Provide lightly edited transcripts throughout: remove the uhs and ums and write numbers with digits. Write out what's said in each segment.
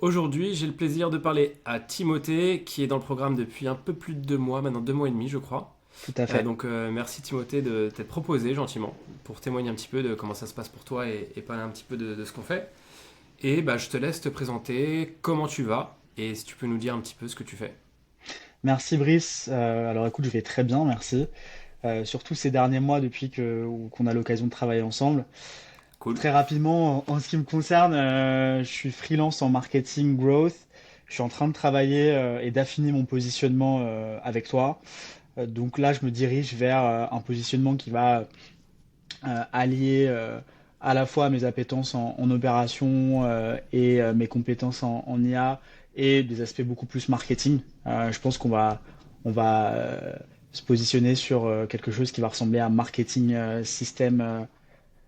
Aujourd'hui, j'ai le plaisir de parler à Timothée, qui est dans le programme depuis un peu plus de 2 mois, maintenant 2 mois et demi, je crois. Tout à fait. Merci Timothée de t'être proposé gentiment pour témoigner un petit peu de comment ça se passe pour toi et parler un petit peu de ce qu'on fait. Et bah, je te laisse te présenter comment tu vas et si tu peux nous dire un petit peu ce que tu fais. Merci Brice. Alors écoute, je vais très bien, merci. Surtout ces derniers mois depuis qu'on a l'occasion de travailler ensemble. Cool. Très rapidement, en ce qui me concerne, je suis freelance en marketing growth. Je suis en train de travailler et d'affiner mon positionnement avec toi. Donc là, je me dirige vers un positionnement qui va allier à la fois mes appétences en opération et mes compétences en IA et des aspects beaucoup plus marketing. Je pense qu'on va se positionner sur quelque chose qui va ressembler à marketing système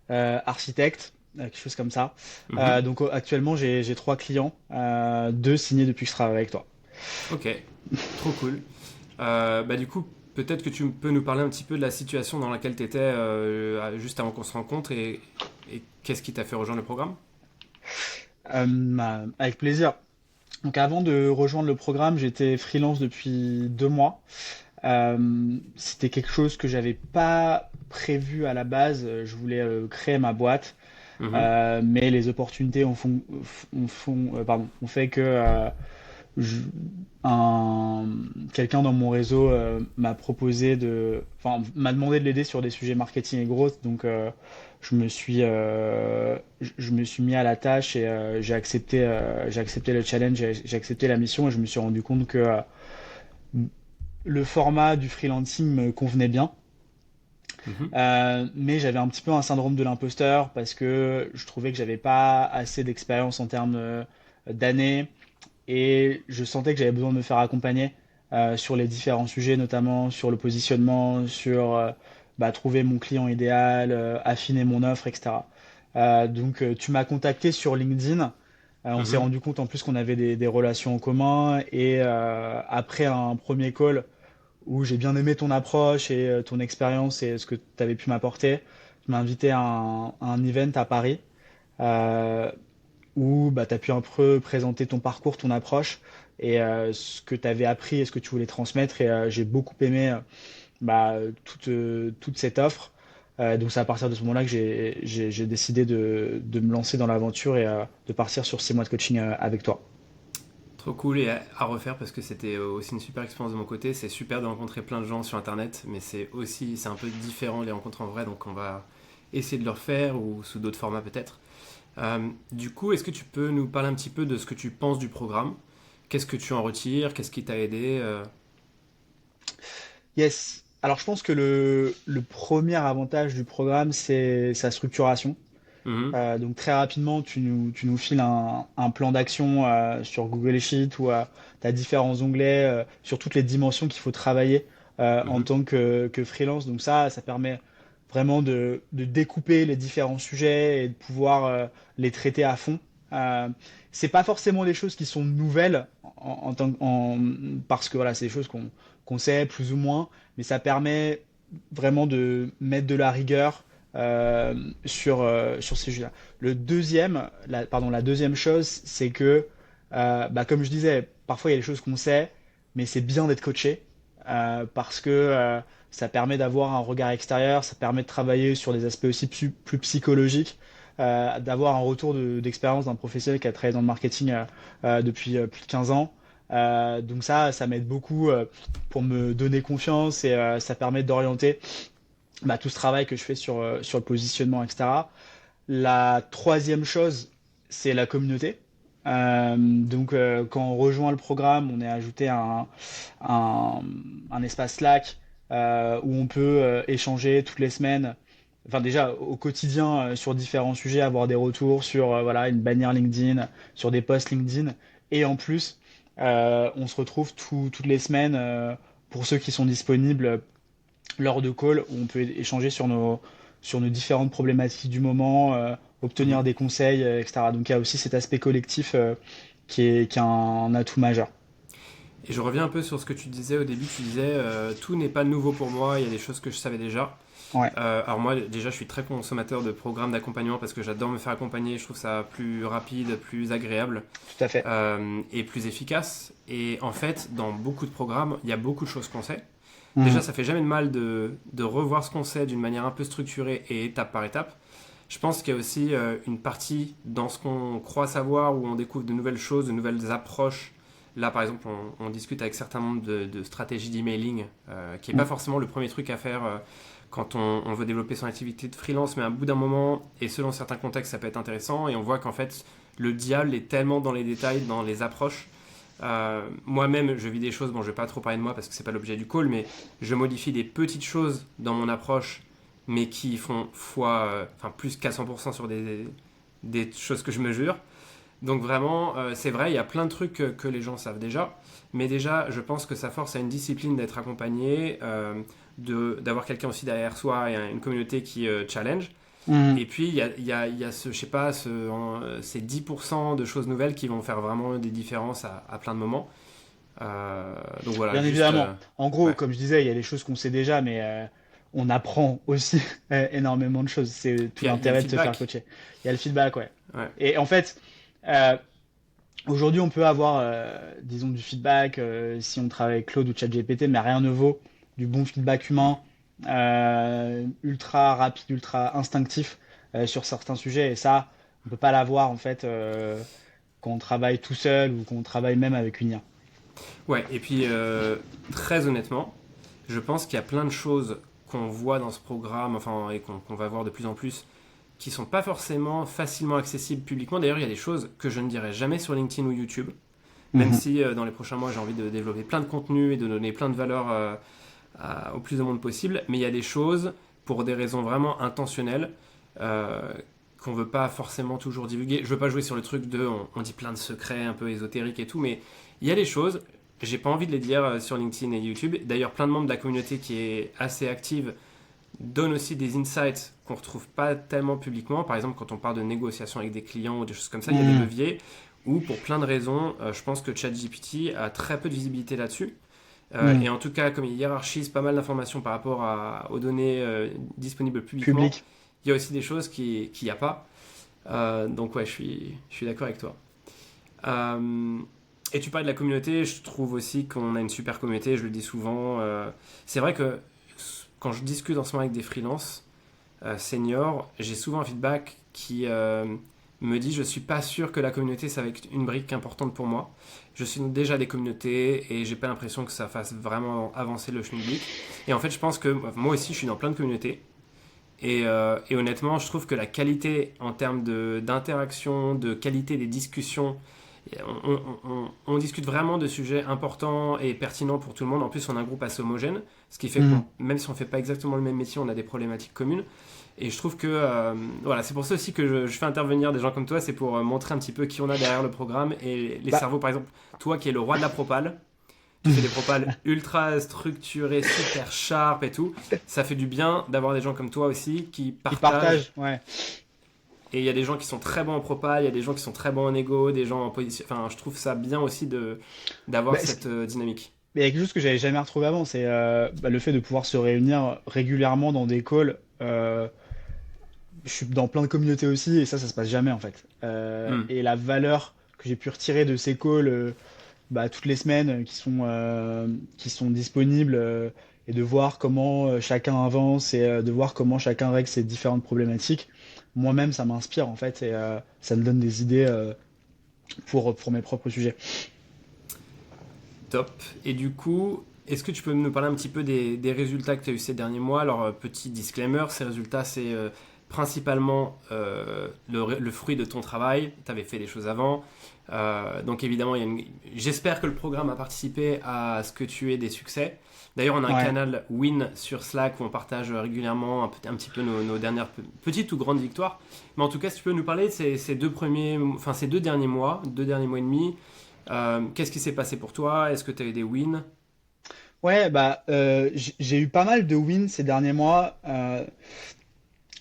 architecte, quelque chose comme ça. Mhm. Donc actuellement, j'ai trois clients, deux signés depuis que je travaille avec toi. Ok, trop cool. Bah, du coup, peut-être que tu peux nous parler un petit peu de la situation dans laquelle tu étais juste avant qu'on se rencontre et qu'est-ce qui t'a fait rejoindre le programme. Avec plaisir. Donc avant de rejoindre le programme, j'étais freelance depuis 2 mois. C'était quelque chose que j'avais pas prévu à la base. Je voulais créer ma boîte, Mhm. mais les opportunités ont fait que je- un, quelqu'un dans mon réseau m'a demandé de l'aider sur des sujets marketing et growth. Donc je me suis mis à la tâche et j'ai accepté le challenge, j'ai accepté la mission et je me suis rendu compte que le format du freelancing me convenait bien. Mhm. Mais j'avais un petit peu un syndrome de l'imposteur parce que je trouvais que j'avais pas assez d'expérience en termes d'années et je sentais que j'avais besoin de me faire accompagner sur les différents sujets, notamment sur le positionnement, sur trouver mon client idéal, affiner mon offre, etc. Donc tu m'as contacté sur LinkedIn. On s'est Mhm. rendu compte en plus qu'on avait des relations en commun et après un premier call où j'ai bien aimé ton approche et ton expérience et ce que tu avais pu m'apporter. Tu m'as invité à un event à Paris euh, où tu as pu un peu présenter ton parcours, ton approche et ce que tu avais appris et ce que tu voulais transmettre. Et j'ai beaucoup aimé toute cette offre. Donc c'est à partir de ce moment-là que j'ai décidé de me lancer dans l'aventure et de partir sur 6 mois de coaching avec toi. Trop cool et à refaire parce que c'était aussi une super expérience de mon côté. C'est super de rencontrer plein de gens sur internet, mais c'est un peu différent les rencontres en vrai, donc on va essayer de le refaire ou sous d'autres formats peut-être. Du coup, est-ce que tu peux nous parler un petit peu de ce que tu penses du programme? Qu'est-ce que tu en retires? Qu'est-ce qui t'a aidé? Yes. Alors je pense que le premier avantage du programme, c'est sa structuration. Mhm. Donc très rapidement, tu nous files un plan d'action sur Google Sheet où tu as différents onglets sur toutes les dimensions qu'il faut travailler en Mhm. tant que freelance. Donc ça permet vraiment de découper les différents sujets et de pouvoir les traiter à fond. Euh, c'est pas forcément des choses qui sont nouvelles parce que voilà, c'est des choses qu'on sait plus ou moins, mais ça permet vraiment de mettre de la rigueur sur ces jeux-là. La deuxième chose, c'est que, comme je disais, parfois il y a des choses qu'on sait, mais c'est bien d'être coaché parce que ça permet d'avoir un regard extérieur, ça permet de travailler sur des aspects aussi plus psychologiques, d'avoir un retour d'expérience d'un professionnel qui a travaillé dans le marketing depuis plus de 15 ans. Donc ça m'aide beaucoup pour me donner confiance et ça permet d'orienter tout ce travail que je fais sur le positionnement, etc. La troisième chose, c'est la communauté. Quand on rejoint le programme, on est ajouté à un, un espace Slack où on peut échanger toutes les semaines, enfin déjà au quotidien sur différents sujets, avoir des retours sur voilà, une bannière LinkedIn, sur des posts LinkedIn. Et en plus, on se retrouve toutes les semaines pour ceux qui sont disponibles lors de calls où on peut échanger sur nos différentes problématiques du moment, obtenir Mhm. des conseils, etc. Donc il y a aussi cet aspect collectif qui est un atout majeur. Et je reviens un peu sur ce que tu disais au début. Tu disais tout n'est pas nouveau pour moi. Il y a des choses que je savais déjà. Ouais, Alors moi, déjà, je suis très consommateur de programmes d'accompagnement parce que j'adore me faire accompagner. Je trouve ça plus rapide, plus agréable tout à fait. et plus efficace. Et en fait, dans beaucoup de programmes, il y a beaucoup de choses qu'on sait. Déjà, Mhm. ça fait jamais de mal de revoir ce qu'on sait d'une manière un peu structurée et étape par étape. Je pense qu'il y a aussi une partie dans ce qu'on croit savoir où on découvre de nouvelles choses, de nouvelles approches. Là, par exemple, on discute avec certains membres de stratégie d'emailing, qui n'est pas Mhm. forcément le premier truc à faire quand on veut développer son activité de freelance, mais à bout d'un moment, et selon certains contextes, ça peut être intéressant. Et on voit qu'en fait, le diable est tellement dans les détails, dans les approches. Moi-même, je vis des choses, bon, je vais pas trop parler de moi parce que c'est pas l'objet du call, mais je modifie des petites choses dans mon approche, mais qui font enfin plus qu'à 100% sur des choses que je mesure. Donc vraiment, c'est vrai, il y a plein de trucs que les gens savent déjà, mais déjà, je pense que ça force à une discipline d'être accompagné, d'avoir quelqu'un aussi derrière soi et une communauté qui challenge. Mhm. Et puis, il y a ce, je sais pas, ces 10% de choses nouvelles qui vont faire vraiment des différences à plein de moments. Donc voilà, Bien juste. évidemment. En gros, Ouais. comme je disais, il y a des choses qu'on sait déjà, mais on apprend aussi énormément de choses. C'est tout Puis il y a le l'intérêt de se faire feedback. coacher. Il y a le feedback, ouais. Ouais. Et en fait, euh, aujourd'hui, on peut avoir, disons, du feedback si on travaille avec Claude ou ChatGPT, mais rien ne vaut du bon feedback humain, ultra rapide, ultra instinctif sur certains sujets. Et ça, on peut pas l'avoir en fait quand on travaille tout seul ou quand on travaille même avec une IA. Ouais, et puis très honnêtement, je pense qu'il y a plein de choses qu'on voit dans ce programme, enfin, et qu'on va voir de plus en plus, qui sont pas forcément facilement accessibles publiquement. D'ailleurs, il y a des choses que je ne dirais jamais sur LinkedIn ou YouTube, même Mhm. si dans les prochains mois j'ai envie de développer plein de contenu et de donner plein de valeur au plus de monde possible. Mais il y a des choses, pour des raisons vraiment intentionnelles, euh, qu'on veut pas forcément toujours divulguer. Je veux pas jouer sur le truc de on dit plein de secrets un peu ésotériques et tout, mais il y a des choses, j'ai pas envie de les dire sur LinkedIn et YouTube. D'ailleurs, plein de membres de la communauté qui est assez active donnent aussi des insights qu'on retrouve pas tellement publiquement. Par exemple, quand on parle de négociation avec des clients ou des choses comme ça, il y a des Mhm. leviers où, pour plein de raisons, je pense que ChatGPT a très peu de visibilité là-dessus. Et Mhm. en tout cas, comme il hiérarchise pas mal d'informations par rapport aux données disponibles publiquement, Public. il y a aussi des choses qu'il n'y a pas. Donc ouais, je suis d'accord avec toi. Euh, et tu parles de la communauté, je trouve aussi qu'on a une super communauté, je le dis souvent. C'est vrai que quand je discute en ce moment avec des freelances seniors, j'ai souvent un feedback qui me dit je suis pas sûr que la communauté ça va être une brique importante pour moi. Je suis déjà des communautés et j'ai pas l'impression que ça fasse vraiment avancer le schmilblick. Et en fait, je pense que moi aussi je suis dans plein de communautés. Et honnêtement, je trouve que la qualité en termes d'interaction, de qualité des discussions, on discute vraiment de sujets importants et pertinents pour tout le monde. En plus, on a un groupe assez homogène, ce qui fait que Mhm. même si on ne fait pas exactement le même métier, on a des problématiques communes. Et je trouve que voilà, c'est pour ça aussi que je fais intervenir des gens comme toi, c'est pour montrer un petit peu qui on a derrière le programme et les Bah, cerveaux. Par exemple, toi qui es le roi de la propale, tu fais des propales ultra structurées, super sharp et tout. Ça fait du bien d'avoir des gens comme toi aussi qui qui partagent. partagent, ouais. Et il y a des gens qui sont très bons en propale, il y a des gens qui sont très bons en égo, des gens en position. Enfin, je trouve ça bien aussi d'avoir Bah, cette dynamique. mais il y a quelque chose que j'avais jamais retrouvé avant, c'est bah, le fait de pouvoir se réunir régulièrement dans des calls. Je suis dans plein de communautés aussi et ça se passe jamais en fait. Hmm. Et la valeur que j'ai pu retirer de ces calls bah, toutes les semaines qui sont disponibles et de voir comment chacun avance et de voir comment chacun règle ses différentes problématiques. Moi-même, ça m'inspire en fait et ça me donne des idées pour mes propres sujets. Top. Et du coup, est-ce que tu peux nous parler un petit peu des résultats que tu as eu ces derniers mois? Alors, petit disclaimer, ces résultats, c'est principalement le fruit de ton travail. Tu avais fait des choses avant. Donc, évidemment, j'espère que le programme a participé à ce que tu aies des succès. D'ailleurs, on a un Ouais. canal Win sur Slack où on partage régulièrement un petit peu nos dernières petites ou grandes victoires. Mais en tout cas, si tu peux nous parler de ces deux premiers, enfin ces 2 derniers mois, 2 derniers mois et demi, qu'est-ce qui s'est passé pour toi? Est-ce que tu as eu des wins? Ouais, bah, j'ai eu pas mal de wins ces derniers mois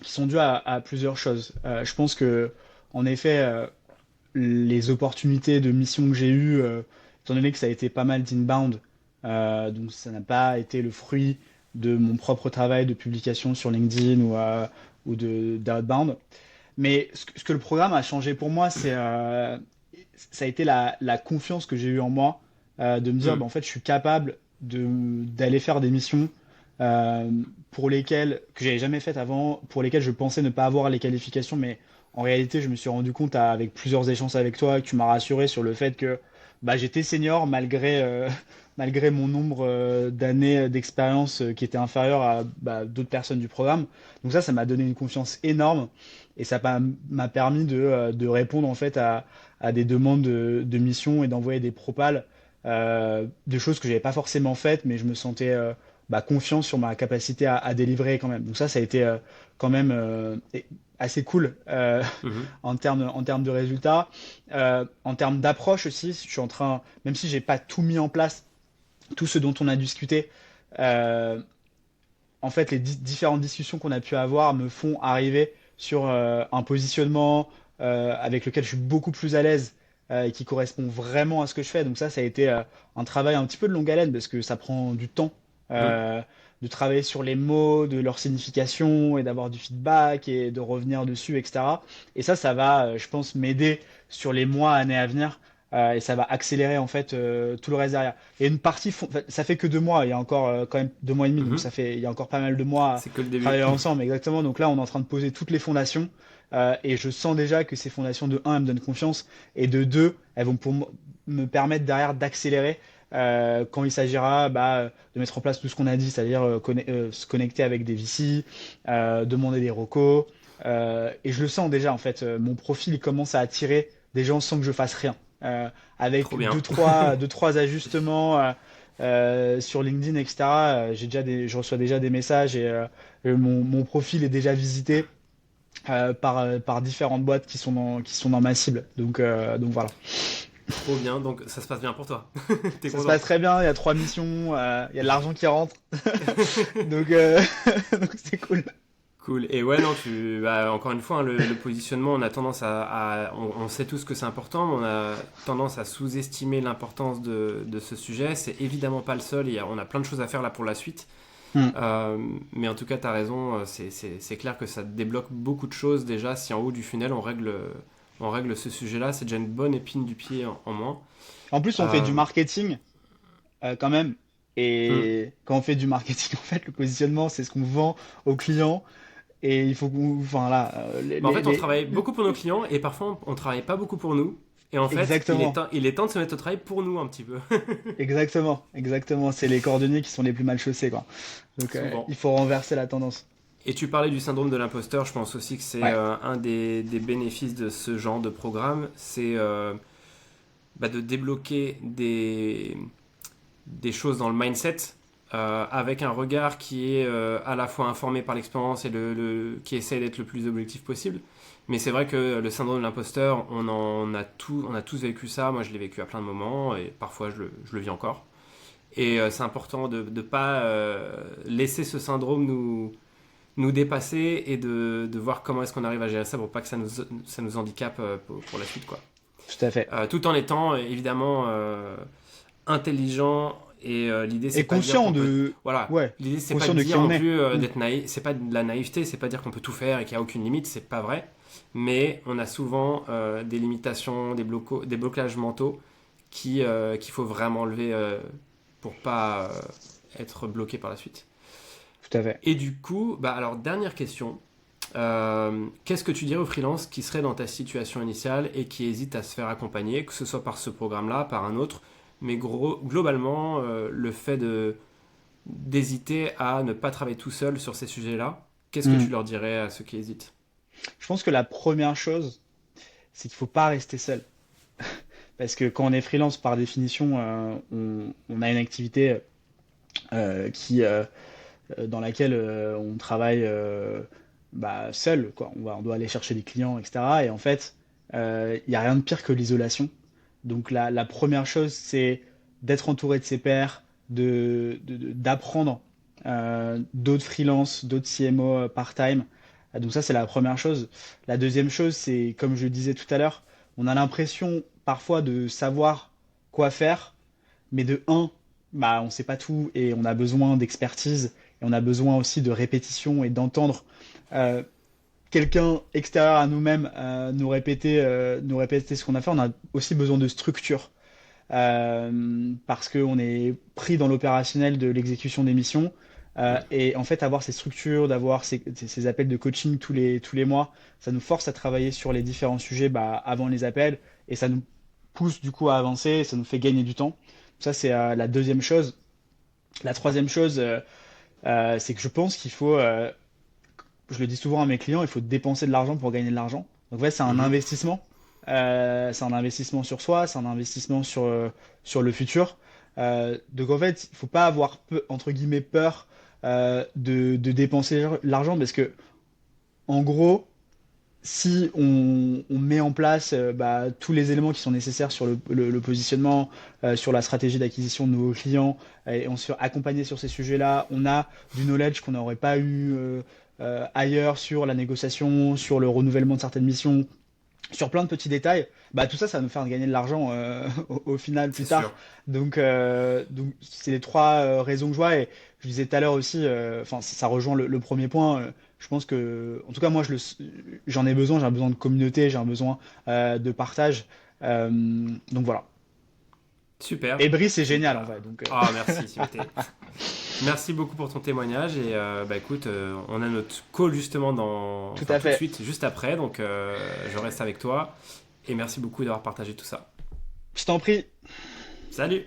qui sont dus à plusieurs choses. Je pense que, en effet, les opportunités de mission que j'ai eues étant donné que ça a été pas mal d'inbound, donc ça n'a pas été le fruit de mon propre travail de publication sur LinkedIn ou d'outbound. Mais ce que le programme a changé pour moi, ça a été la confiance que j'ai eue en moi, de me dire, Hmm. bah, en fait, je suis capable d'aller faire des missions euh, pour lesquelles, que j'avais jamais faites avant, pour lesquelles je pensais ne pas avoir les qualifications, mais en réalité, je me suis rendu compte avec plusieurs échanges avec toi que tu m'as rassuré sur le fait que bah, j'étais senior malgré mon nombre d'années d'expérience qui était inférieur à bah, d'autres personnes du programme. Donc ça m'a donné une confiance énorme et m'a permis de répondre en fait à des demandes de mission et d'envoyer des propals, de choses que j'avais pas forcément faites, mais je me sentais bah, confiant sur ma capacité à délivrer quand même. Donc ça a été quand même assez cool Mhm. en termes de résultats. En termes d'approche aussi, je suis en train, même si j'ai pas tout mis en place, tout ce dont on a discuté, euh, en fait, les différentes discussions qu'on a pu avoir me font arriver sur un positionnement avec lequel je suis beaucoup plus à l'aise et qui correspond vraiment à ce que je fais. Donc ça a été un travail un petit peu de longue haleine parce que ça prend du temps Hmm. euh, de travailler sur les mots, de leur signification et d'avoir du feedback et de revenir dessus, etc. Et ça va, je pense, m'aider sur les mois, années à venir. Et ça va accélérer en fait tout le reste derrière. Et une partie, enfin, ça fait que 2 mois, il y a encore quand même 2 mois et demi, donc Mhm. il y a encore pas mal de mois à C'est que le début. travailler ensemble, exactement. Donc là, on est en train de poser toutes les fondations, et je sens déjà que ces fondations, de un, elles me donnent confiance, et de deux, elles vont me permettre derrière d'accélérer quand il s'agira bah, de mettre en place tout ce qu'on a dit, c'est-à-dire se connecter avec des VC, demander des recos. Et je le sens déjà, en fait, mon profil il commence à attirer des gens sans que je fasse rien. Trop Avec bien. deux, trois ajustements sur LinkedIn, etc. Je reçois déjà des messages et mon profil est déjà visité par différentes boîtes qui sont dans ma cible. Donc voilà. Trop bien. Donc ça se passe bien pour toi. T'es Ça se passe content. très bien, il y a 3 missions, il y a de l'argent qui rentre, donc donc c'est cool. Cool. Et ouais, non, bah, encore une fois, hein, le positionnement, on a tendance on sait tous que c'est important, mais on a tendance à sous-estimer l'importance de ce sujet. C'est évidemment pas le seul. On a plein de choses à faire là pour la suite. Hmm, Euh, mais en tout cas, tu as raison. C'est clair que ça débloque beaucoup de choses déjà. Si en haut du funnel, on règle ce sujet-là, c'est déjà une bonne épine du pied en moins. En plus, on fait du Euh, marketing quand même. hmm. Et quand on fait du marketing, en fait, le positionnement, c'est ce qu'on vend aux clients. Et il faut qu'on. Enfin là, Bah, en fait, on travaille beaucoup pour nos clients et parfois on travaille pas beaucoup pour nous. Et en fait, exactement. il est temps de se mettre au travail pour nous un petit peu. Exactement. Exactement. C'est les cordonniers qui sont les plus mal chaussés, quoi. Donc il Souvent. faut renverser la tendance. Et tu parlais du syndrome de l'imposteur, je pense aussi que c'est Ouais. un des bénéfices de ce genre de programme, c'est bah, de débloquer des choses dans le mindset avec un regard qui est à la fois informé par l'expérience et qui essaie d'être le plus objectif possible. Mais c'est vrai que le syndrome de l'imposteur, on a tous vécu ça. Moi, je l'ai vécu à plein de moments et parfois je le vis encore. Et c'est important de ne pas laisser ce syndrome nous dépasser et de voir comment est-ce qu'on arrive à gérer ça pour pas que ça nous handicape pour la suite, quoi. Tout à fait. Tout en étant évidemment intelligent et l'idée c'est Et pas de dire conscient qu'on peut de. voilà, Ouais. l'idée c'est pas Conscient de de qui dire on non est. plus Mm. d'être naïf, c'est pas de la naïveté, c'est pas dire qu'on peut tout faire et qu'il y a aucune limite, c'est pas vrai, mais on a souvent des limitations, des blocages mentaux qu'il faut vraiment lever pour pas être bloqué par la suite. Tout à fait. Et du coup, bah alors dernière question. Qu'est-ce que tu dirais aux freelances qui seraient dans ta situation initiale et qui hésitent à se faire accompagner, que ce soit par ce programme-là, par un autre, mais globalement, le fait d'hésiter à ne pas travailler tout seul sur ces sujets-là, qu'est-ce que tu Mm. leur dirais à ceux qui hésitent? Je pense que la première chose, c'est qu'il faut pas rester seul. Parce que quand on est freelance, par définition, on a une activité dans laquelle on travaille bah, seul, quoi. On doit aller chercher des clients, etc. Et en fait, il n'y a rien de pire que l'isolation. Donc la première chose, c'est d'être entouré de ses pairs, d'apprendre d'autres freelances, d'autres CMO part-time. Donc ça, c'est la première chose. La deuxième chose, c'est, comme je le disais tout à l'heure, on a l'impression parfois de savoir quoi faire, Mais de un, bah, on sait pas tout et on a besoin d'expertise et on a besoin aussi de répétition et d'entendre euh, quelqu'un extérieur à nous-mêmes nous répéter ce qu'on a fait. On a aussi besoin de structure parce qu'on est pris dans l'opérationnel de l'exécution des missions. Et en fait, avoir ces structures, d'avoir ces appels de coaching tous les mois, ça nous force à travailler sur les différents sujets bah, avant les appels et ça nous pousse du coup à avancer, ça nous fait gagner du temps. Ça, c'est la deuxième chose. La troisième chose, c'est que je pense qu'il faut, je le dis souvent à mes clients, il faut dépenser de l'argent pour gagner de l'argent. Donc, ouais, c'est un Mhm. investissement. C'est un investissement sur soi, c'est un investissement sur le futur. Donc, en fait, il faut pas avoir, entre guillemets, peur de dépenser l'argent parce que, en gros, si on met en place bah, tous les éléments qui sont nécessaires sur le positionnement, sur la stratégie d'acquisition de nouveaux clients, et on se fait accompagner sur ces sujets-là, on a du knowledge qu'on n'aurait pas eu ailleurs sur la négociation, sur le renouvellement de certaines missions, sur plein de petits détails, bah, tout ça, ça va nous faire gagner de l'argent au final C'est plus sûr. tard. Donc c'est les trois raisons que je vois. Et je disais tout à l'heure aussi, enfin, ça rejoint le premier point. Je pense que, en tout cas, moi, j'en ai besoin. J'ai un besoin de communauté, j'ai un besoin de partage. Donc voilà. Super. Et Brice, c'est Et génial en bah, vrai. Donc, ah, merci, Timothée. Merci beaucoup pour ton témoignage et bah écoute, on a notre call justement tout enfin à tout de fait. suite, juste après, donc je reste avec toi et merci beaucoup d'avoir partagé tout ça. Je t'en prie. Salut!